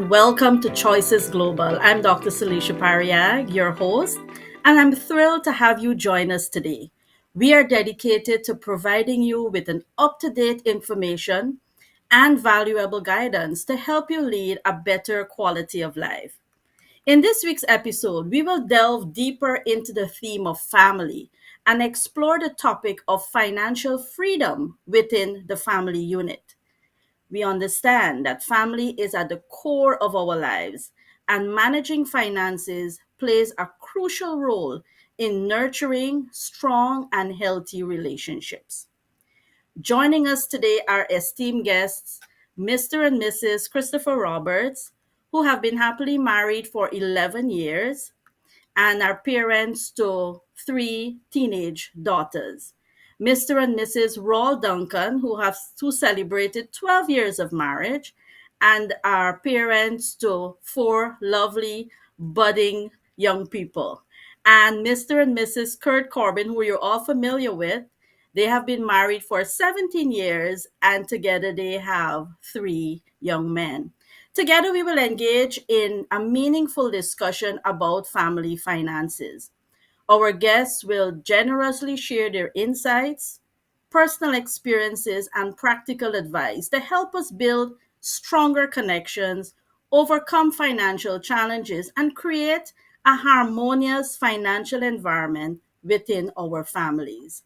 and welcome to Choices Global. I'm Dr. Salisha Pariag, your host, and I'm thrilled to have you join us today. We are dedicated to providing you with an up to date information and valuable guidance to help you lead a better quality of life. In this week's episode, we will delve deeper into the theme of family and explore the topic of financial freedom within the family unit. We understand that family is at the core of our lives, and managing finances plays a crucial role in nurturing strong and healthy relationships. Joining us today are esteemed guests, Mr. and Mrs. Christopher Roberts, who have been happily married for 11 years, and are parents to three teenage daughters. Mr. and Mrs. Rawl Duncan, who celebrated 12 years of marriage, and are parents to four lovely, budding young people. And Mr. and Mrs. Kurt Corbin, who you're all familiar with, they have been married for 17 years, and together they have three young men. Together, we will engage in a meaningful discussion about family finances. Our guests will generously share their insights, personal experiences, and practical advice to help us build stronger connections, overcome financial challenges, and create a harmonious financial environment within our families.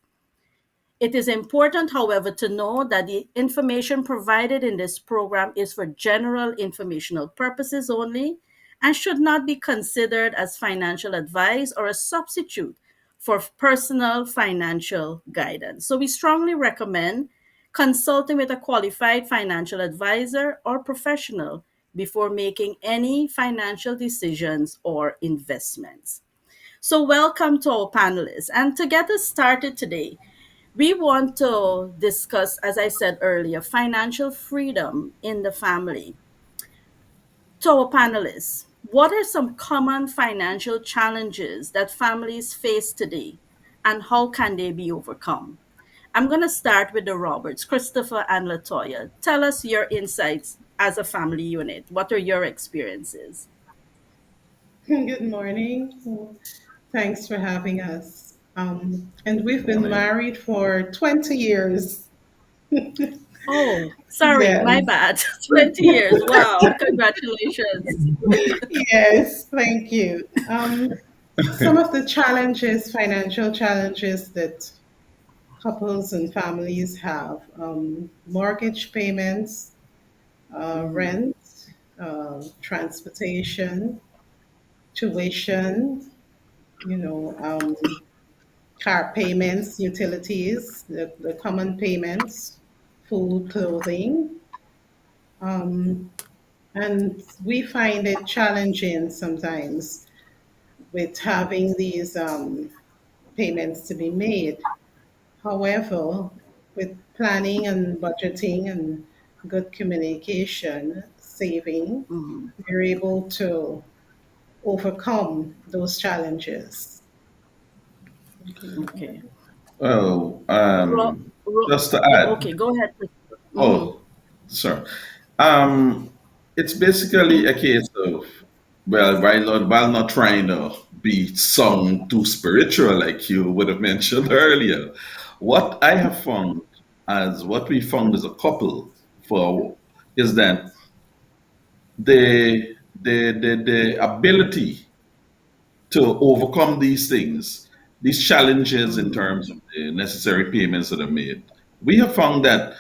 It is important, however, to know that the information provided in this program is for general informational purposes only and should not be considered as financial advice or a substitute for personal financial guidance. So, we strongly recommend consulting with a qualified financial advisor or professional before making any financial decisions or investments. So, welcome to our panelists. And to get us started today, we want to discuss, as I said earlier, financial freedom in the family. To our panelists, what are some common financial challenges that families face today, and how can they be overcome? I'm going to start with the Roberts, Christopher and Latoya. Tell us your insights as a family unit. What are your experiences? Good morning. Thanks for having us. And we've been Morning. married for 20 years. Oh, sorry, my Yes. bad. 20 years. Wow, congratulations. Yes, thank you. Some of the challenges, financial challenges that couples and families have, mortgage payments, Mhm. rent, transportation, tuition, you know, car payments, utilities, the common payments, food, clothing. Um, and we find it challenging sometimes with having these payments to be made. However, with planning and budgeting and good communication, saving, Mhm. we're able to overcome those challenges. Okay. Well, just to Yeah, add, okay, go ahead. Mm-hmm. oh, sir, um, it's basically a case of, well, while not trying to be sung too spiritual like you would have mentioned earlier, what I have found what we found as a couple for is that the ability to overcome these things, these challenges in Mm-hmm. terms of the necessary payments that are made. We have found that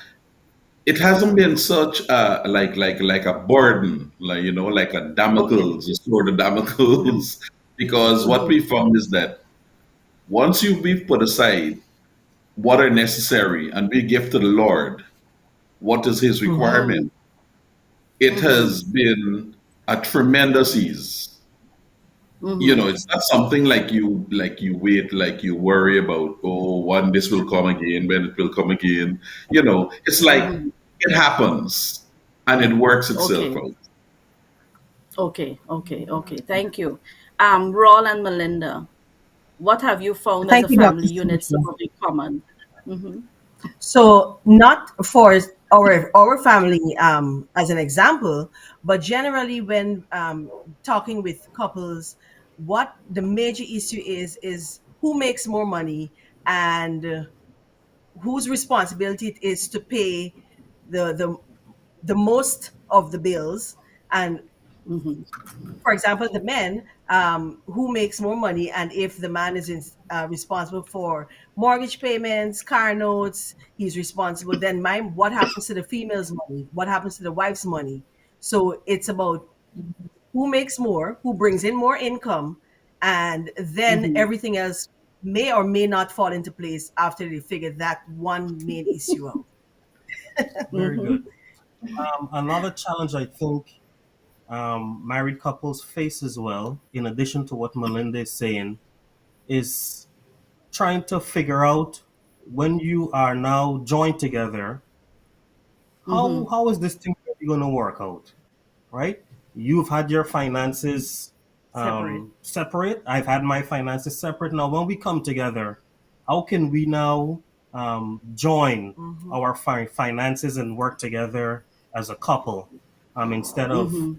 it hasn't been such a like a burden, like like a Okay. Damocles, a sword of Mm-hmm. Damocles, because what Mm-hmm. we found is that once we've put aside what are necessary and we give to the Lord what is His Mm-hmm. requirement, it Mm-hmm. has been a tremendous ease. Mm-hmm. It's not something like you wait, like you worry about, oh, one this will come again, when it will come again. It's like Mm-hmm. it happens and it works itself Okay. out. Okay. Thank you. Rawl and Melinda, what have you found as Thank a you, Dr. family unit some Susan. of the common? Mm-hmm. So, not for our family as an example. But generally, when talking with couples, what the major issue is who makes more money, and whose responsibility it is to pay the the the most of the bills. And Mhm. for example, the men, who makes more money, and if the man is responsible for mortgage payments, car notes, he's responsible. Then what happens to the female's money? What happens to the wife's money? So it's about who makes more, who brings in more income, and then Mhm. everything else may or may not fall into place after they figure that one main issue out. Very good. Mhm. Another challenge I think married couples face as well, in addition to what Melinda is saying, is trying to figure out when you are now joined together, Mhm. how is this thing really going to work out, right? You've had your finances Separate. separate. I've had my finances separate. Now, when we come together, how can we now join Hmm. our finances and work together as a couple, instead of Mhm.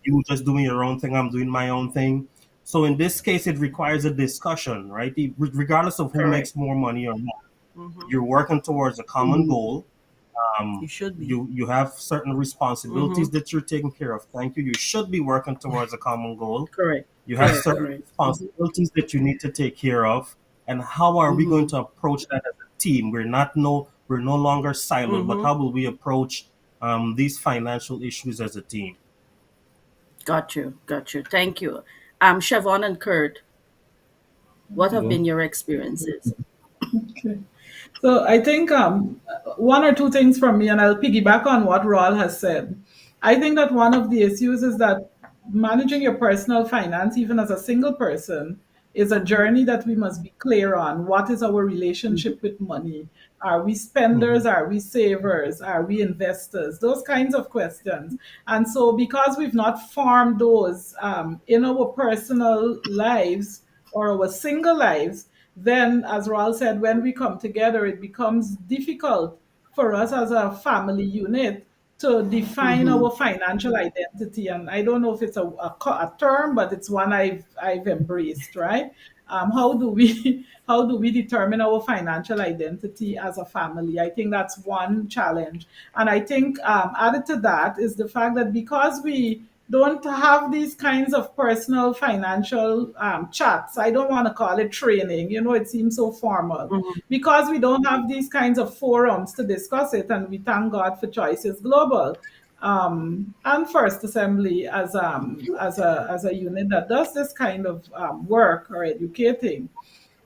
you just doing your own thing, I'm doing my own thing. So in this case, it requires a discussion, right? Regardless of who Correct. makes more money or not, Hmm. you're working towards a common Mhm. goal. You should be. You have certain Hmm. responsibilities that you're taking care of. Thank you. You should be working towards a common goal. Correct. You have Correct. certain Correct. Mhm. responsibilities that you need to take care of. And how are we going Mhm. to approach that as a team? We're no longer siloed, but Hmm. how will we approach these financial issues as a team? Got you. Got you. Thank you. Siobhan and Kurt, what have Well, been your experiences? okay. So I think one or two things from me, and I'll piggyback on what Raul has said. I think that one of the issues is that managing your personal finance, even as a single person, is a journey that we must be clear on. What is our Mhm. relationship with money? Are we spenders? Mhm. Are we savers? Are we investors? Those kinds of questions. And so, because we've not formed those in our personal lives or our single lives, then, as Raul said, when we come together, it becomes difficult for us as a family unit to define Mhm. our financial identity. And I don't know if it's a term, but it's one I've embraced, right? How do we how do we determine our financial identity as a family? I think that's one challenge, and I think added to that is the fact that because we don't have these kinds of personal financial chats. I don't want to call it training. It seems so formal. Mhm. Because we don't have these kinds of forums to discuss it, and we thank God for Choices Global and First Assembly as a unit that does this kind of work or educating.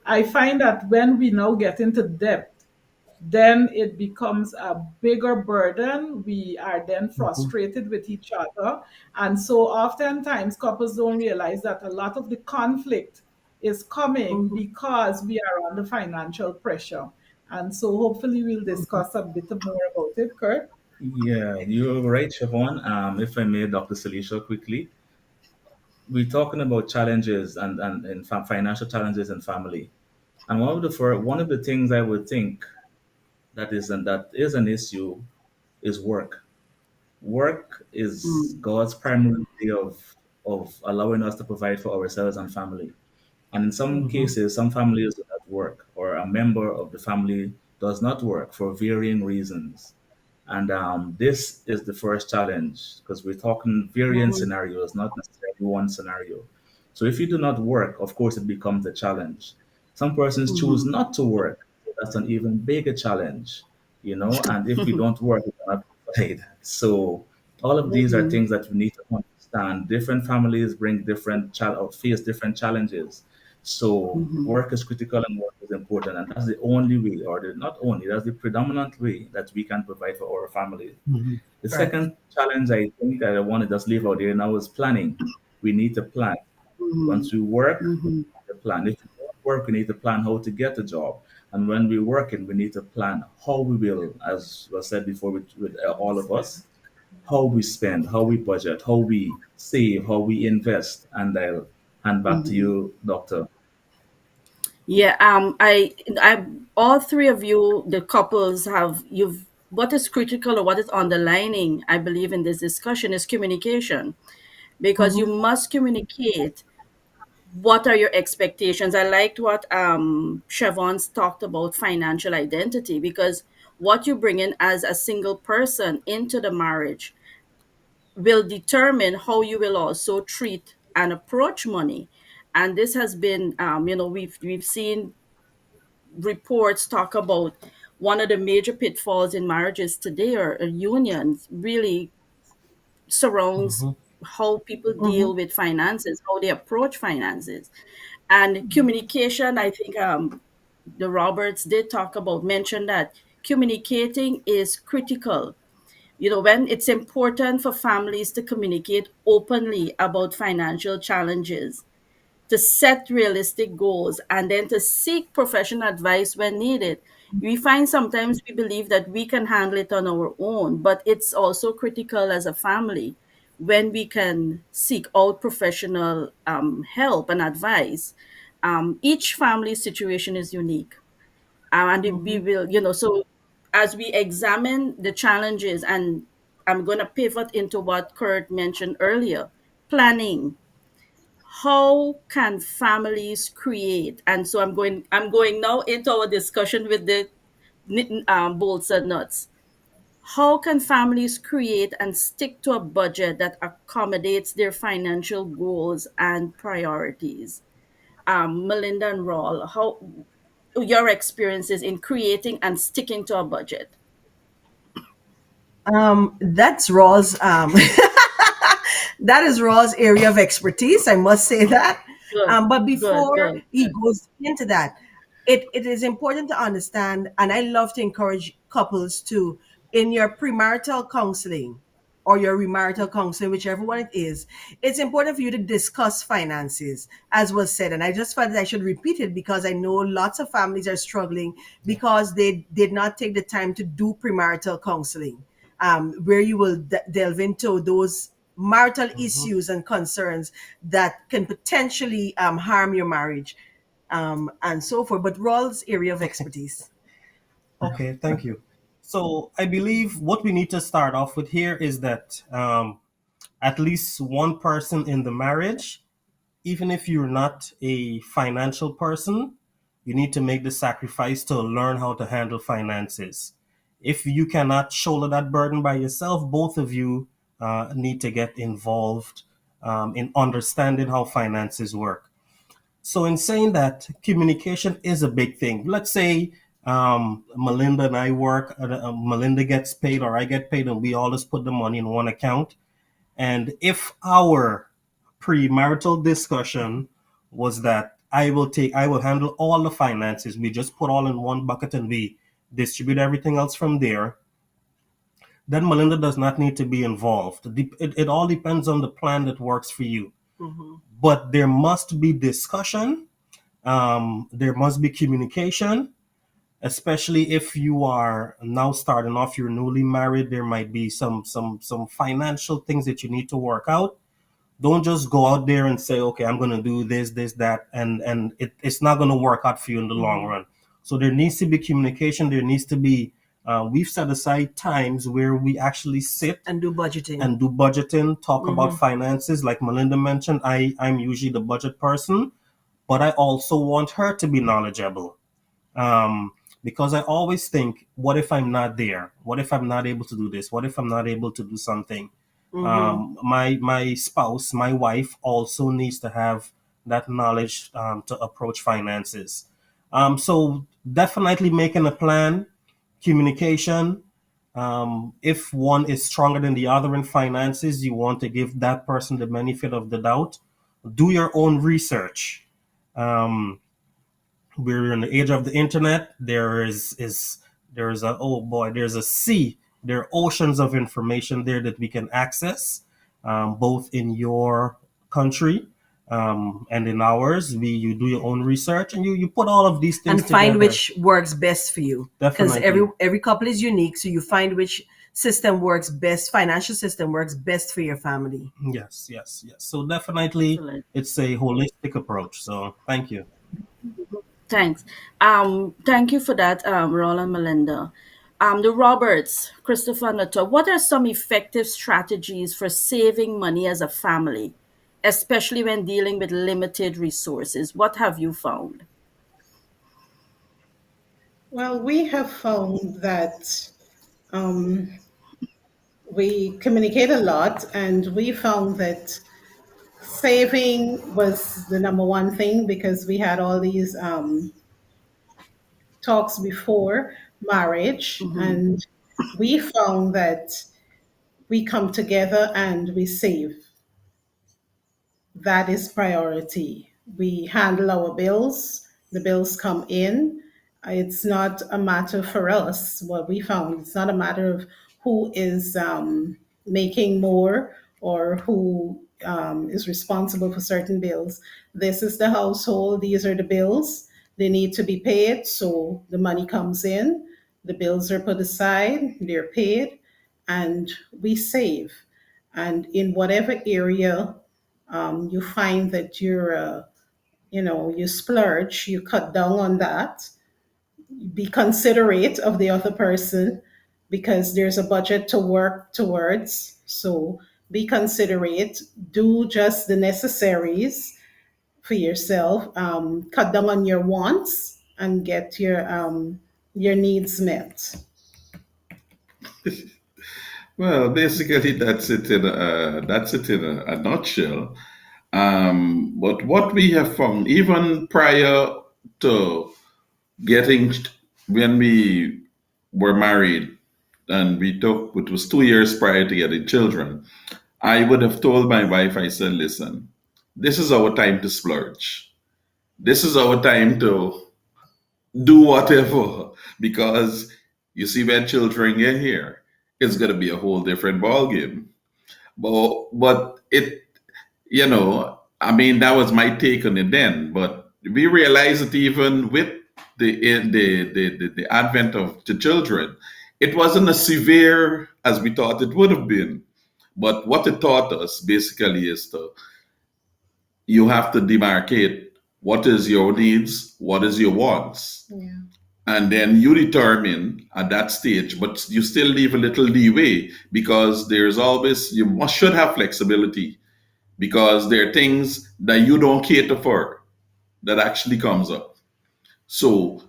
I find that when we now get into depth, then it becomes a bigger burden. We are then Mhm. frustrated with each other. And so oftentimes couples don't realize that a lot of the conflict is coming Mhm. because we are under financial pressure. And so hopefully we'll Mhm. discuss a bit more about it, Kurt. Yeah, you're right, Siobhan. If I may, Dr. Salisha, quickly, we're talking about challenges and financial challenges in family. And one of the things I would think that is an issue is work. Work is Mhm. God's primary way of allowing us to provide for ourselves and family. And in some Mhm. cases, some families do not work, or a member of the family does not work for varying reasons. And this is the first challenge because we're talking varying Mhm. scenarios, not necessarily one scenario. So if you do not work, of course, it becomes a challenge. Some persons choose Mhm. not to work. So that's an even bigger challenge. And if we don't work, we cannot provide. So all of these are Mhm. things that we need to understand. Different families bring or face different challenges. So Mhm. work is critical and work is important, and that's the only way, or not only, that's the predominant way that we can provide for our family. Mhm. The Correct. second challenge I think I want to just leave out there now is planning. We need to plan. Once Mhm. we work, Mhm. we need to plan. If we don't work, we need to plan how to get a job. And when we're working, we need to plan how we will, as was said before with all of us, how we spend, how we budget, how we save, how we invest. And I'll hand back to Mhm. you, Doctor. Yeah, all three of you, the couples, have you've what is critical or what is underlining, I believe, in this discussion is communication, because you Mm-hmm. must communicate what are your expectations. I liked what Siobhan's talked about financial identity, because what you bring in as a single person into the marriage will determine how you will also treat and approach money. And this has been, we've seen reports talk about one of the major pitfalls in marriages today, or unions, really surrounds Hmm. how people Mm-hmm. deal with finances, how they approach finances. And communication, I think the Roberts did talk about, mention that communicating is critical. When it's important for families to communicate openly about financial challenges, to set realistic goals, and then to seek professional advice when needed. We find sometimes we believe that we can handle it on our own, but it's also critical as a family when we can seek out professional help and advice. Each family situation is unique, and we Mm-hmm. will, so as we examine the challenges, and I'm going to pivot into what Kurt mentioned earlier: planning. How can families create? And so I'm going now into our discussion with the bolts and nuts. How can families create and stick to a budget that accommodates their financial goals and priorities? Melinda and Raul, how your experiences in creating and sticking to a budget? That's Raw's. That is Raw's area of expertise. I must say that. Good, But good, before good. he goes into that, it is important to understand, and I love to encourage couples to, in your premarital counseling or your remarital counseling, whichever one it is, it's important for you to discuss finances, as was said. And I just felt that I should repeat it because I know lots of families are struggling Yeah. because they did not take the time to do premarital counseling, where you will delve into those marital Hmm. issues and concerns that can potentially harm your marriage, and so forth. But Rawls' area of expertise. Okay, thank you. So I believe what we need to start off with here is that at least one person in the marriage, even if you're not a financial person, you need to make the sacrifice to learn how to handle finances. If you cannot shoulder that burden by yourself, both of you need to get involved in understanding how finances work. So, in saying that, communication is a big thing. Let's say Melinda and I work, Melinda gets paid or I get paid, and we all just put the money in one account. And if our premarital discussion was that I will handle all the finances, we just put all in one bucket and we distribute everything else from there, then Melinda does not need to be involved. It all depends on the plan that works for you. Mm-hmm. But there must be discussion, there must be communication, especially if you are now starting off, you're newly married. There might be some financial things that you need to work out. Don't just go out there and say, okay, I'm going to do this, that, and it's not going to work out for you in the long Mm-hmm. run. So there needs to be communication. There needs to be, we've set aside times where we actually sit And do budgeting. and do budgeting, talk about Mm-hmm. finances. Like Melinda mentioned, I'm usually the budget person, but I also want her to be knowledgeable. Um, because I always think, what if I'm not there? What if I'm not able to do this? What if I'm not able to do something? Mm-hmm. My spouse, my wife, also needs to have that knowledge to approach finances. So definitely making a plan, communication. If one is stronger than the other in finances, you want to give that person the benefit of the doubt. Do your own research. Um, we're in the age of the internet. There's a, oh boy, there's a sea, there are oceans of information there that we can access, both in your country and in ours. You do your own research and you put all of these things And find together. which works best for you, because every Definitely. every couple is unique. So you find which system works best, financial system works best for your family. Yes, yes, yes. So definitely Excellent. it's a holistic approach. So thank you. Thanks. Thank you for that, Roland, Melinda. The Roberts, Christopher Nutter, what are some effective strategies for saving money as a family, especially when dealing with limited resources? What have you found? Well, we have found that um, we communicate a lot, and we found that saving was the number one thing because we had all these talks before marriage, Hmm. and we found that we come together and we save. That is priority. We handle our bills, the bills come in. It's not a matter for us, what we found, it's not a matter of who is making more or who is responsible for certain bills. This is the household, these are the bills. They need to be paid, so the money comes in, the bills are put aside, they're paid, and we save. And in whatever area you find that you splurge, you cut down on that, be considerate of the other person because there's a budget to work towards. So be considerate, do just the necessaries for yourself, cut down on your wants and get your needs met. Well, basically, that's it in a nutshell. But what we have found, even prior to getting, when we were married, and we took, it was 2 years prior to getting children, I would have told my wife, I said, listen, this is our time to splurge. This is our time to do whatever, because you see, when children get here, it's going to be a whole different ballgame. But I mean, that was my take on it then. But we realized that even with the advent of the children, it wasn't as severe as we thought it would have been. But what it taught us basically is to you have to demarcate what is your needs, what is your wants, Yeah. and then you determine at that stage, but you still leave a little leeway because there's always you must should have flexibility because there are things that you don't cater for that actually comes up. So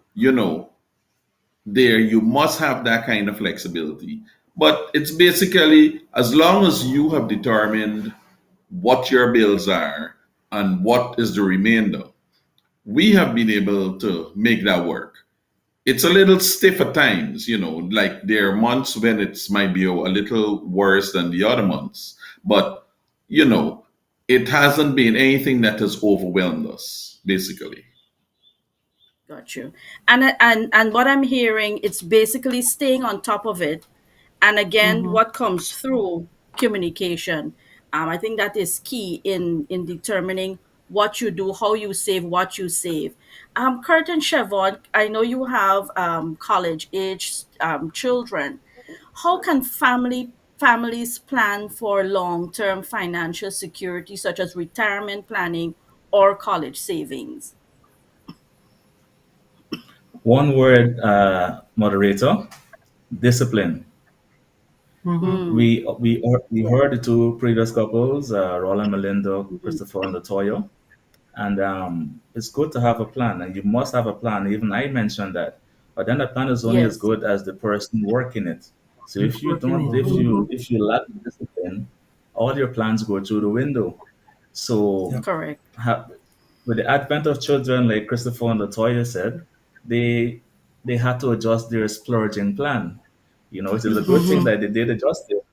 there you must have that kind of flexibility. But it's basically as long as you have determined what your bills are and what is the remainder, we have been able to make that work. It's a little stiff at times, like there are months when it's might be a little worse than the other months. But, you know, it hasn't been anything that has overwhelmed us, basically. Got you. And what I'm hearing, it's basically staying on top of it. And again, Mm-hmm. what comes through communication. I think that is key in determining what you do, how you save, what you save. Kurt and Chevon, I know you have college age children. How can families plan for long term financial security, such as retirement planning or college savings? One word, moderator: discipline. Mm-hmm. Mm, We heard the two previous couples, Roland Melinda, mhm. Christopher and Latoya, and it's good to have a plan, and you must have a plan. Even I mentioned that, but then the plan is only as Yes, good as the person working it. So if you Working don't, it. mhm, if you lack discipline, all your plans go through the window. So Yeah. correct. ha- with the advent of children, like Christopher and Latoya said, they they had to adjust their splurging plan. It is a good thing Mhm. that they did adjust it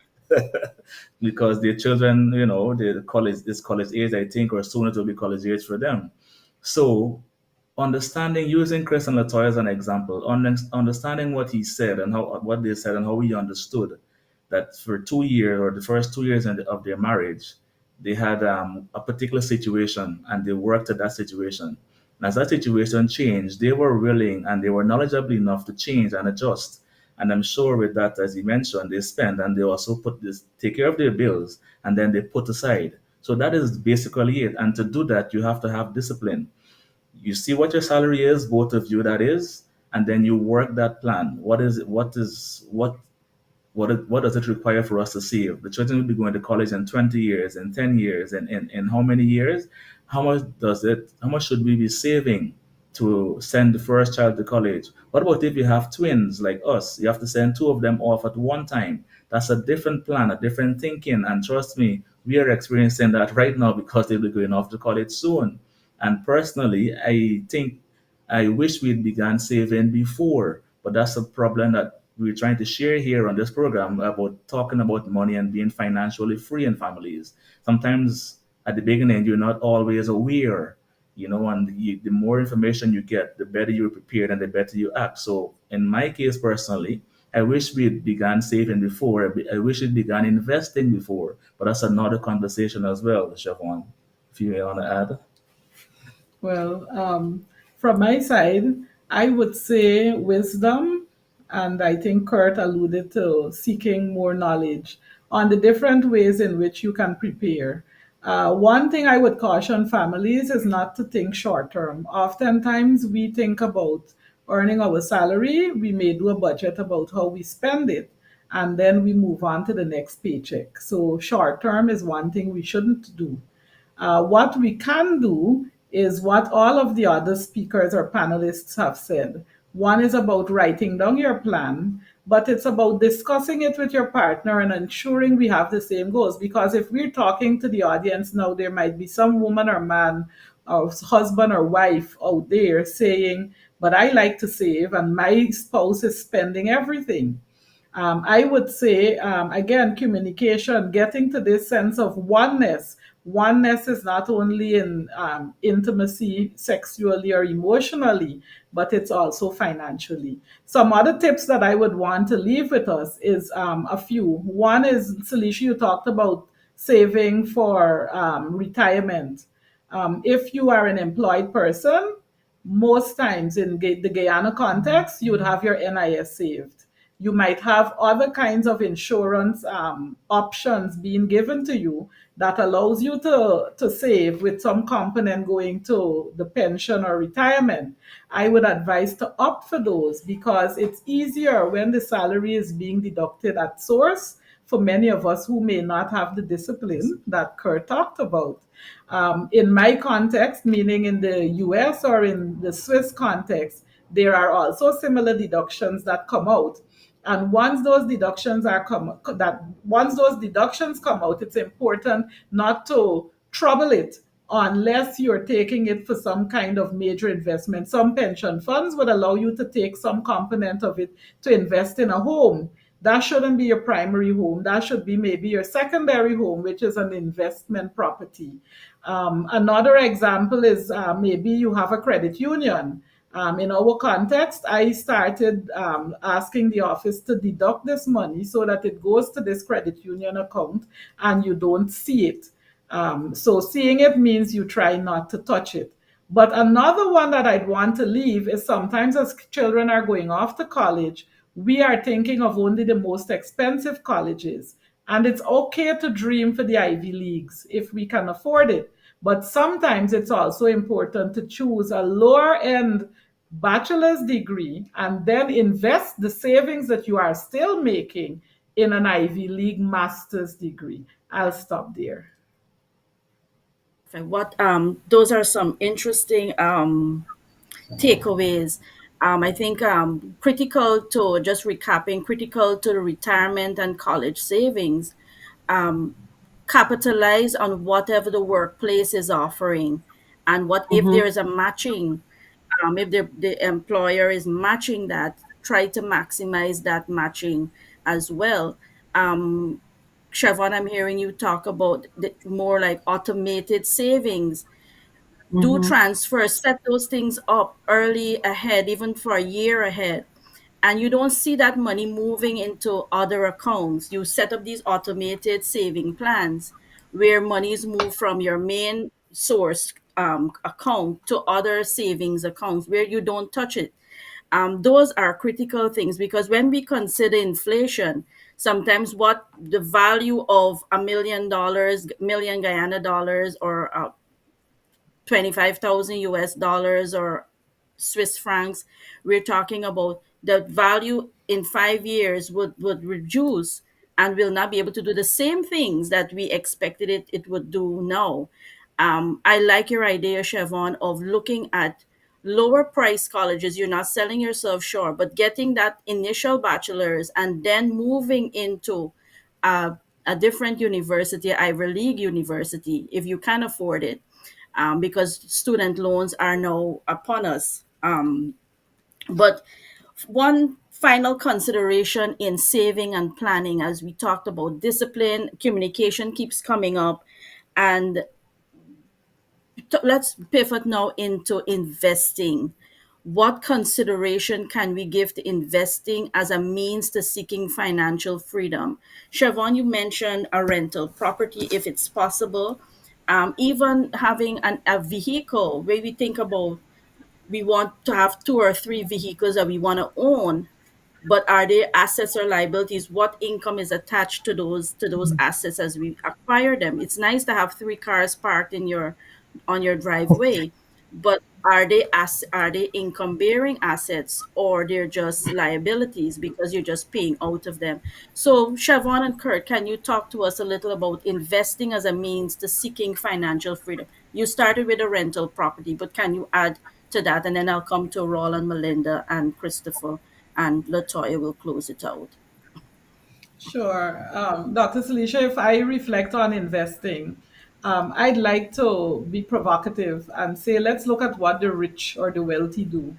because their children, the college this college age, I think, or soon it will be college age for them. So understanding, using Chris and Latoya as an example, understanding what he said and how what they said and how we understood that for 2 years or the first 2 years of their marriage, they had a particular situation and they worked at that situation. And as that situation changed, they were willing and they were knowledgeable enough to change and adjust. And I'm sure with that, as you mentioned, they spend and they also take care of their bills and then they put aside. So that is basically it. And to do that, you have to have discipline. You see what your salary is, both of you, that is. and then you work that plan. What does it require for us to save? The children will be going to college in 20 years, in 10 years, and in how many years? How much should we be saving to send the first child to college? What about if you have twins like us? You have to send two of them off at one time. That's a different plan, a different thinking. And trust me, we are experiencing that right now because they'll be going off to college soon. And personally, I think I wish we'd begun saving before, but that's a problem that we're trying to share here on this program about talking about money and being financially free in families. Sometimes at the beginning, you're not always aware, and the more information you get, the better you're prepared and the better you act. So, in my case personally, I wish we had begun saving before. I wish it began investing before, but that's another conversation as well, Siobhan. If you want to add. Well, from my side, I would say wisdom, and I think Kurt alluded to seeking more knowledge on the different ways in which you can prepare. One thing I would caution families is not to think short term. Oftentimes, we think about earning our salary, we may do a budget about how we spend it, and then we move on to the next paycheck. So, short term is one thing we shouldn't do. What we can do is what all of the other speakers or panelists have said. One is about writing down your plan, but it's about discussing it with your partner and ensuring we have the same goals. Because if we're talking to the audience now, there might be some woman or man or husband or wife out there saying, but I like to save and my spouse is spending everything. I would say, again, communication, getting to this sense of oneness. Oneness is not only in intimacy, sexually or emotionally, but it's also financially. Some other tips that I would want to leave with us is a few. One is, Salisha, you talked about saving for retirement. If you are an employed person, most times in the Guyana context, you would have your NIS saved. You might have other kinds of insurance options being given to you that allows you to save with some component going to the pension or retirement. I would advise to opt for those because it's easier when the salary is being deducted at source for many of us who may not have the discipline that Kurt talked about. In my context, meaning in the US or in the Swiss context, there are also similar deductions that come out. And once those deductions come out, it's important not to trouble it unless you're taking it for some kind of major investment. Some pension funds would allow you to take some component of it to invest in a home. That shouldn't be your primary home. That should be maybe your secondary home, which is an investment property. Another example is maybe you have a credit union. In our context, I started asking the office to deduct this money so that it goes to this credit union account and you don't see it. So seeing it means you try not to touch it. But another one that I'd want to leave is sometimes as children are going off to college, we are thinking of only the most expensive colleges. And it's okay to dream for the Ivy Leagues if we can afford it. But sometimes it's also important to choose a lower end bachelor's degree and then invest the savings that you are still making in an Ivy League master's degree. I'll stop there. What those are some interesting takeaways. I think critical to just recapping, critical to the retirement and college savings. Capitalize on whatever the workplace is offering, and what if there is a matching. If the employer is matching that, try to maximize that matching as well. Um, Siobhan, I'm hearing you talk about more like automated savings. Do Mm-hmm. transfers, set those things up early ahead, even for a year ahead. And you don't see that money moving into other accounts. You set up these automated saving plans where money is moved from your main source account to other savings accounts where you don't touch it. Those are critical things because when we consider inflation, sometimes what the value of $1 million, million Guyana dollars, or 25,000 US dollars, or Swiss francs. We're talking about the value in 5 years would reduce and will not be able to do the same things that we expected it would do now. I like your idea, Chevon, of looking at lower price colleges. You're not selling yourself short, but getting that initial bachelor's and then moving into uh, a different university, Ivy League university, if you can afford it, because student loans are now upon us. But one final consideration in saving and planning, as we talked about discipline, communication keeps coming up, and let's pivot now into investing. What consideration can we give to investing as a means to seeking financial freedom? Siobhan, you mentioned a rental property if it's possible. Even having a vehicle, where we think about we want to have two or three vehicles that we want to own, but are they assets or liabilities? What income is attached to those assets as we acquire them? It's nice to have three cars parked in your on your driveway, but are they income bearing assets, or they're just liabilities because you're just paying out of them? So Siobhan and Kurt, can you talk to us a little about investing as a means to seeking financial freedom? You started with a rental property, but can you add to that? And then I'll come to Roland, Melinda, and Christopher, and Latoya will close it out. Sure. Dr. Salisha, if I reflect on investing, I'd like to be provocative and say, let's look at what the rich or the wealthy do.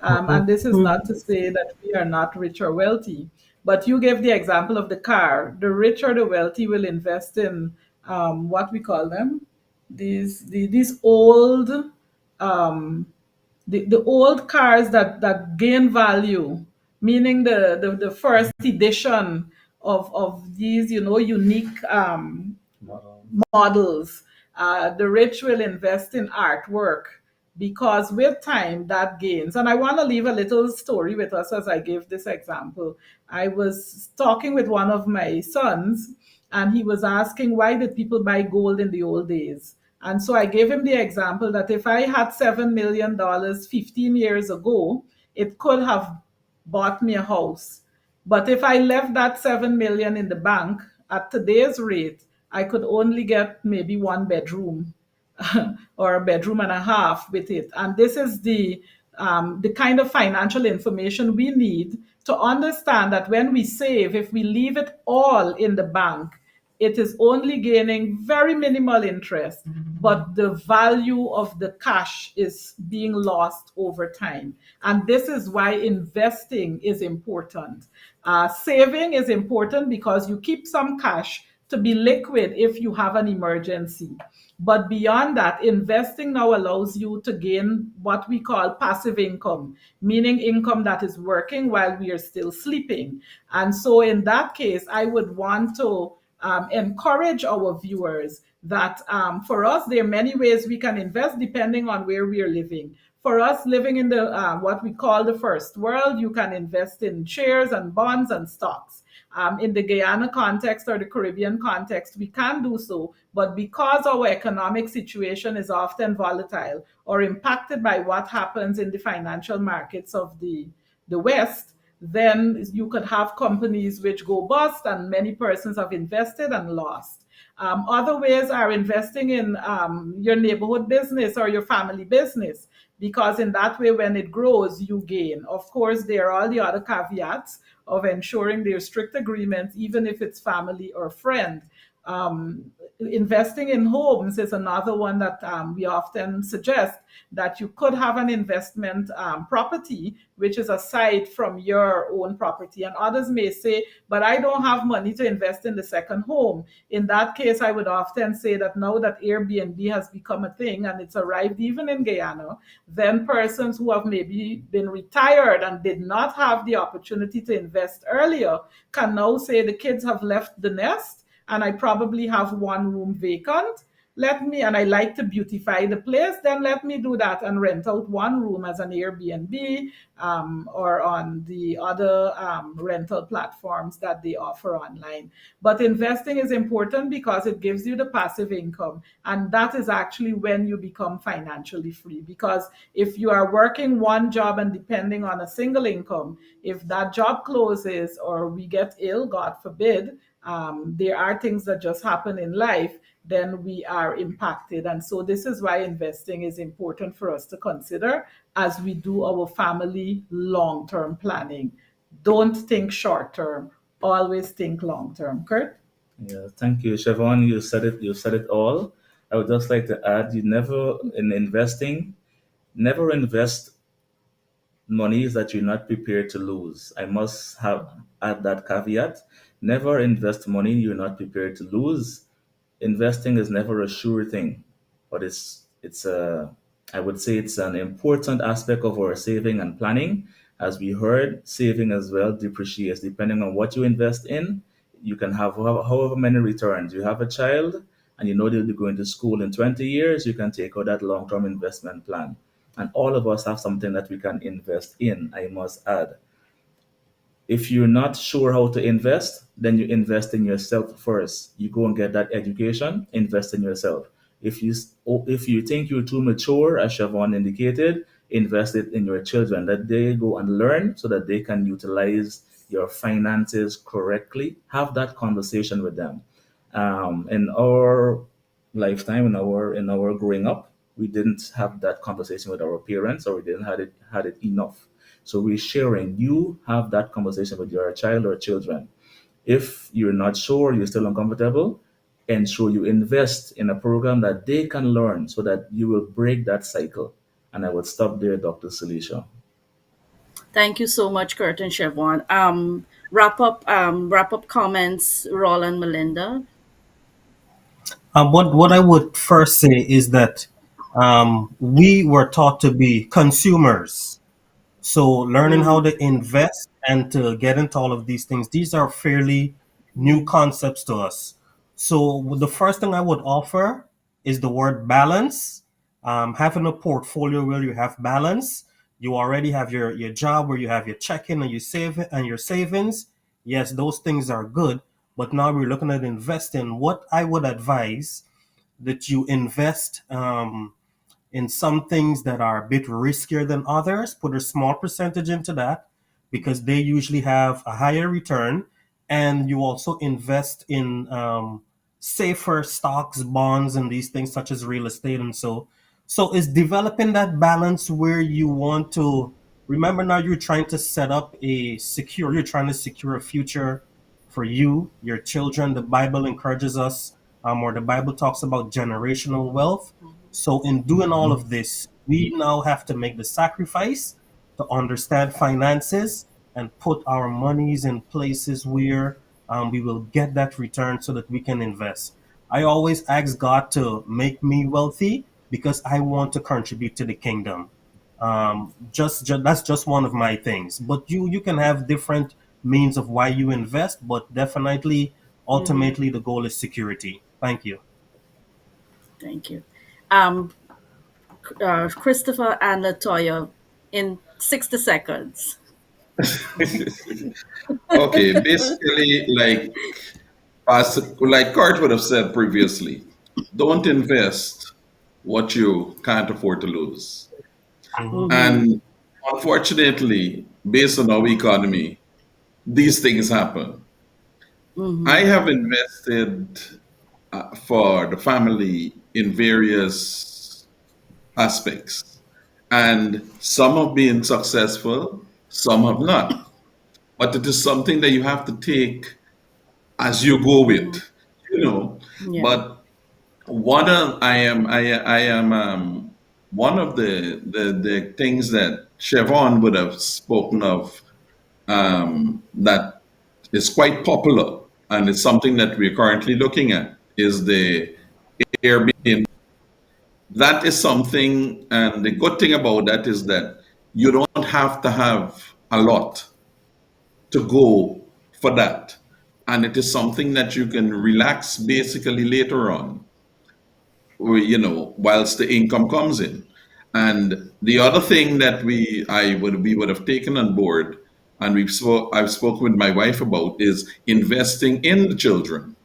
And this is not to say that we are not rich or wealthy, but you gave the example of the car. The rich or the wealthy will invest in what we call them, these old um, the old cars that gain value, meaning the first edition of these, unique models. The rich will invest in artwork because with time that gains. And I want to leave a little story with us as I give this example. I was talking with one of my sons, and he was asking, why did people buy gold in the old days? And so I gave him the example that if I had $7 million 15 years ago, it could have bought me a house. But if I left that 7 million in the bank at today's rate, I could only get maybe one bedroom or a bedroom and a half with it. And this is the kind of financial information we need to understand that when we save, if we leave it all in the bank, it is only gaining very minimal interest, but the value of the cash is being lost over time. And this is why investing is important. Saving is important because you keep some cash to be liquid if you have an emergency. But beyond that, investing now allows you to gain what we call passive income, meaning income that is working while we are still sleeping. And so, in that case, I would want to encourage our viewers that for us, there are many ways we can invest depending on where we are living. For us living in the what we call the first world, you can invest in shares and bonds and stocks. In the Guyana context or the Caribbean context, we can do so, but because our economic situation is often volatile or impacted by what happens in the financial markets of the West, then you could have companies which go bust and many persons have invested and lost. Other ways are investing in your neighborhood business or your family business, because in that way, when it grows, you gain. Of course, there are all the other caveats of ensuring there are strict agreements, even if it's family or friend. Investing in homes is another one that we often suggest, that you could have an investment property which is aside from your own property. And others may say, but I don't have money to invest in the second home. In that case, I would often say that now that Airbnb has become a thing and it's arrived even in Guyana, then persons who have maybe been retired and did not have the opportunity to invest earlier can now say, the kids have left the nest and I probably have one room vacant. let me, and I like to beautify the place, then let me do that and rent out one room as an Airbnb, or on the other rental platforms that they offer online. But investing is important because it gives you the passive income. And that is actually when you become financially free. Because if you are working one job and depending on a single income, if that job closes or we get ill, God forbid, there are things that just happen in life, then we are impacted. And so, this is why investing is important for us to consider as we do our family long term planning. Don't think short term, always think long term. Kurt? Yeah, thank you, Siobhan. You said it. You said it all. I would just like to add: you never in investing, never invest monies that you're not prepared to lose. I must have add that caveat. Never invest money you're not prepared to lose. Investing is never a sure thing, but it's a I would say it's an important aspect of our saving and planning. As we heard, saving as well depreciates depending on what you invest in. You can have however many returns. You have a child and you know they'll be going to school in 20 years, you can take out that long-term investment plan. And all of us have something that we can invest in, I must add. If you're not sure how to invest, then you invest in yourself first. You go and get that education, invest in yourself. If you think you're too mature, as Siobhan indicated, invest it in your children that they go and learn so that they can utilize your finances correctly. Have that conversation with them. In our lifetime, in our growing up, we didn't have that conversation with our parents, or we didn't had it enough. So we're sharing. You have that conversation with your child or children. If you're not sure, you're still uncomfortable, ensure you invest in a program that they can learn so that you will break that cycle. And I would stop there, Dr. Salisha. Thank you so much, Kurt and Chevron. Wrap up comments, Roland, Melinda. What I would first say is that we were taught to be consumers. So learning how Mm, to invest and to get into all of these things, these are fairly new concepts to us. So the first thing I would offer is the word balance. Having a portfolio where you have balance, you already have your job where you have your checking and your savings. Yes, those things are good. But now we're looking at investing. What I would advise that you invest in some things that are a bit riskier than others, put a small percentage into that because they usually have a higher return. And you also invest in safer stocks, bonds, and these things such as real estate. And so it's developing that balance where you want to remember now you're trying to secure a future for you, your children. The Bible encourages us, or the Bible talks about generational wealth. So, in doing all of this, we now have to make the sacrifice to understand finances and put our monies in places where we will get that return so that we can invest. I always ask God to make me wealthy because I want to contribute to the kingdom. That's just one of my things. But you can have different means of why you invest, but definitely, mhm. ultimately, the goal is security. Thank you. Thank you. Um, Christopher and Latoya, in 60 seconds. Okay, basically, like Kurt would have said previously, don't invest what you can't afford to lose. Mhm. Mm-hmm. And unfortunately, based on our economy, these things happen. I Mm-hmm. have invested for the family in various aspects, and some have been successful, some have not. But it is something that you have to take as you go with, Mm-hmm. you know. Yeah. But I am one of the things that Chevron would have spoken of, that is quite popular, and it's something that we're currently looking at, is the Airbnb. That is something, and the good thing about that is that you don't have to have a lot to go for that. And it is something that you can relax basically later on. whilst the income comes in. And the other thing that we would have taken on board, and I've spoken with my wife about, is investing in the children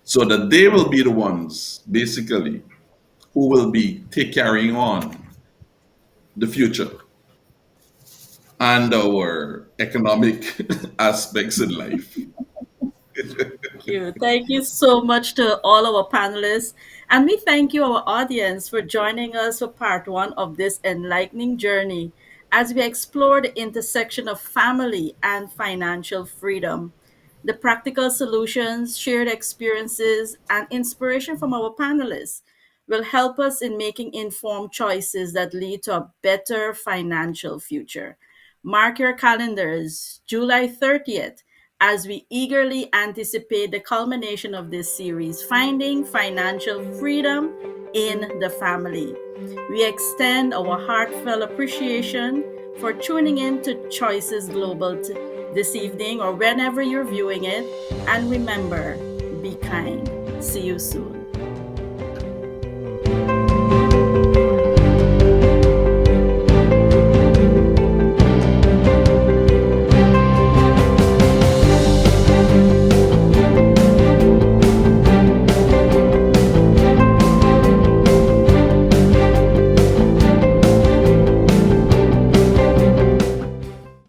so that they will be the ones basically who will be carrying on the future and our economic aspects in life. Thank you. Thank you so much to all our panelists. And we thank you, our audience, for joining us for part one of this enlightening journey as we explore the intersection of family and financial freedom. The practical solutions, shared experiences, and inspiration from our panelists will help us in making informed choices that lead to a better financial future. Mark your calendars, July 30th, as we eagerly anticipate the culmination of this series, Finding Financial Freedom in the Family. We extend our heartfelt appreciation for tuning in to Choices Global this evening or whenever you're viewing it. And remember, be kind. See you soon.